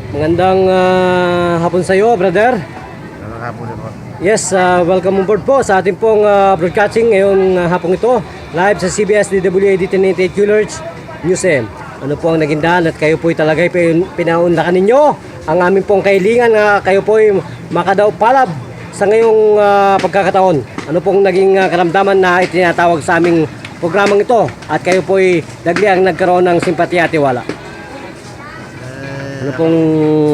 Magandang hapon sa iyo, brother. Magandang hapon din po. Yes, welcome on board po sa ating pong broadcasting ngayong hapong ito. Live sa CBS DWAD 1088 Coolers Museum. Ano po ang naging daan at kayo po'y talagay pinaunlakan ninyo ang aming pong kahilingan na kayo po'y makadaw palab sa ngayong pagkakataon. Ano pong naging karamdaman na itinatawag sa aming programang ito at kayo po'y dagliang nagkaroon ng simpatya at tiwala. Ano pong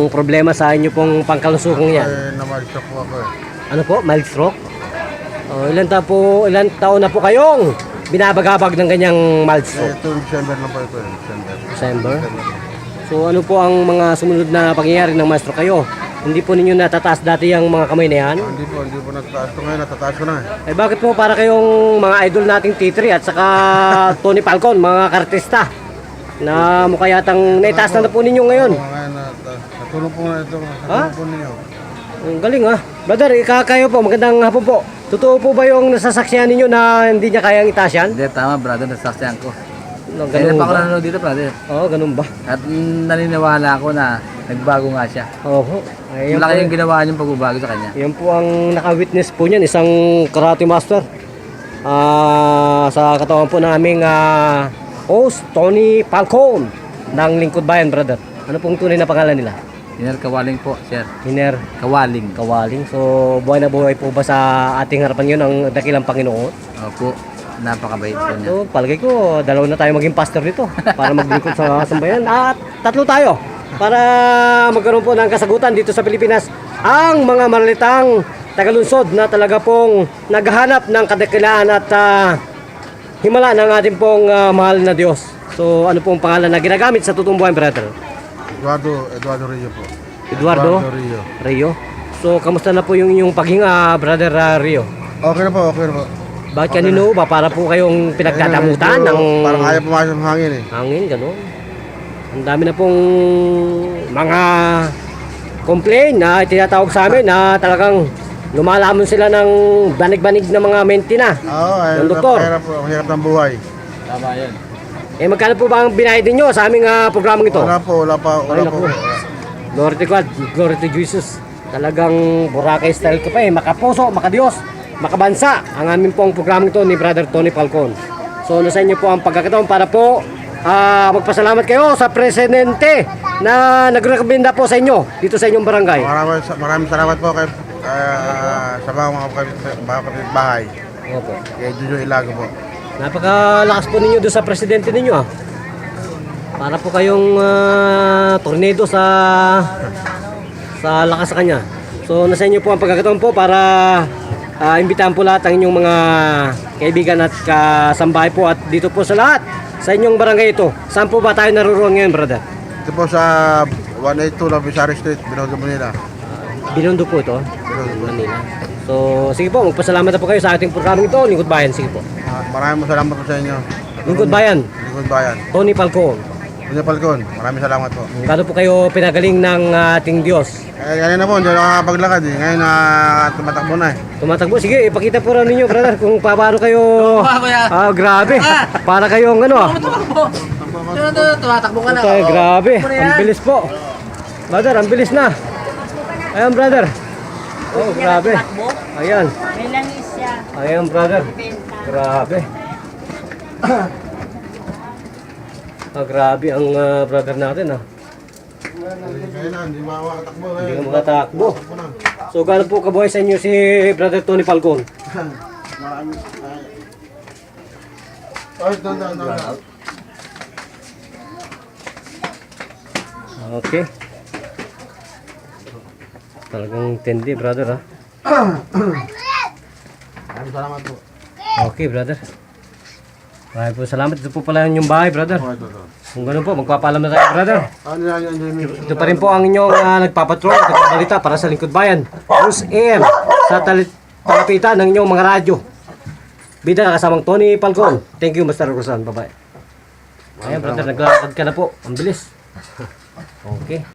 problema sa inyo pong pangkalusukong yan? Na-mild-stroke po ako eh. Ano po? Mild stroke? Ilan taon na po kayong binabagabag ng ganyang mild stroke? Ito December lang po ito eh. December? So ano po ang mga sumunod na pangyayari ng mild stroke kayo? Hindi po ninyo natataas dati yung mga kamay na yan? Hindi po natataas ko ngayon, natataas ko na eh. Eh bakit po para kayong mga idol nating T3 at saka Tony Falcon, mga kartista na mukha yatang naitaas na po ninyo ngayon? Oo, ngayon natulong po na ito. Ha? Natulong po ninyo. Ang galing ha. Brother, kayo po, magandang hapon po. Totoo po ba yung nasasaksihan ninyo na hindi niya kayang itaas yan? Hindi, tama brother, nasaksihan ko. No, Kaya ganun pa ako ba? nanonood dito brother. Oo, ganun ba? At naniniwala ako na nagbago nga siya. Oo. Ayun Malaki po, yung ginawa niyong pagbabago sa kanya. yan po ang naka-witness po niyan, isang karate master. Sa katawan po naming host, Tony Falcon ng Lingkod Bayan, brother. Ano pong tunay na pangalan nila? Hiner Kawaling po, sir. Hiner Kawaling. Kawaling. So, buhay na buhay po ba sa ating harapan yun ang dakilang Panginoon? Opo, napakabait po niya. So, palagay ko, dalawa na tayo maging pastor dito para maglingkod sa sambayan. At tatlo tayo para magkaroon po ng kasagutan dito sa Pilipinas ang mga maralitang tagalunsod na talaga pong naghahanap ng kadakilaan at himala ng ating pong mahal na Diyos. So, ano pong pangalan na ginagamit sa totoong buhay, brother? Eduardo Rio po. Eduardo Rio. Rio. So, kamusta na po yung inyong paghinga, brother Rio? Okay na po, okay na po. Bakit kanino ba? Para po kayong pinagdadamutan ng Parang ayaw pumasok ng hangin eh. hangin, gano'n. Ang dami na pong mga complaint na tinatawag sa amin na talagang lumalamon sila ng banig-banig na mga menti na. Oo, Yung doktor. Ang hirap ng buhay. Tama yan. Eh magkano po ba ang binayad ninyo sa aming programang ito? Wala po. Ay, naku. Glory to God, glory to Jesus. Talagang Boracay style ka pa eh. Makapuso, makadiyos, makabansa. Ang aming pong programang ito ni Brother Tony Falcon. So nasa inyo po ang pagkakataon para po magpasalamat kayo sa presidente na nagrekomenda po sa inyo dito sa inyong barangay. Maraming salamat po kay sa mga kapitbahay. Opo. Kay Jojo Ilago po. Napakalakas po ninyo doon sa presidente ninyo Para po kayong tornado sa lakas sa kanya. So nasa inyo po ang pagkakataon po para imbitahan po lahat ang inyong mga kaibigan at kasambahay po at dito po sa lahat sa inyong barangay ito. Saan po ba tayo naroon ngayon, brother? Ito po sa 182 Lavisari Street, Binondo, Manila. Binondo po ito, Manila. So sige po, magpasalamat na po kayo sa ating programang ito, Lingkod Bayan. Sige po. Maraming salamat po sa inyo. Lingkod Bayan, Lingkod Bayan. Tony Falcon. Kuya Falcon, maraming salamat po. Kano po kayo pinagaling ng ating Diyos? Ganyan na po, hindi ako nakapaglakad eh. Ngayon tumatakbo na eh. Tumatakbo. Sige, ipakita po rin ninyo, brother, kung paano kayo... kuya. Grabe. Para kayong ano. Tumatakbo ka na. Ito, grabe. Ang bilis po. Brother, ang bilis na. Ayan, brother. Oh, grabe. Ayan. May langis siya. Ayan, brother. Grabe. Grabe ang brother natin, Ngayon na, hindi makatakbo. Hindi ka makatakbo. So, gano'n po kabuhay sa inyo si brother Tony Falcon? Maraming... Ay, doon. Okay. Talagang tindi, brother, ha? Maraming salamat po. Okay, brother. Maraming po salamat. Ito po pala yung bahay, brother. Ito. Kung gano'n po, magpapalam na tayo, brother. Ano yan? Ito pa rin po ang inyong nagpapatrol, nagpabalita para sa Lingkod Bayan. News AM sa talapitan ng inyong mga radyo. Bida kasamang Tony Falcon. Thank you, Mr. Rosan. Bye-bye. Ayan, brother, naglalakad ka na po. Ang bilis. Okay.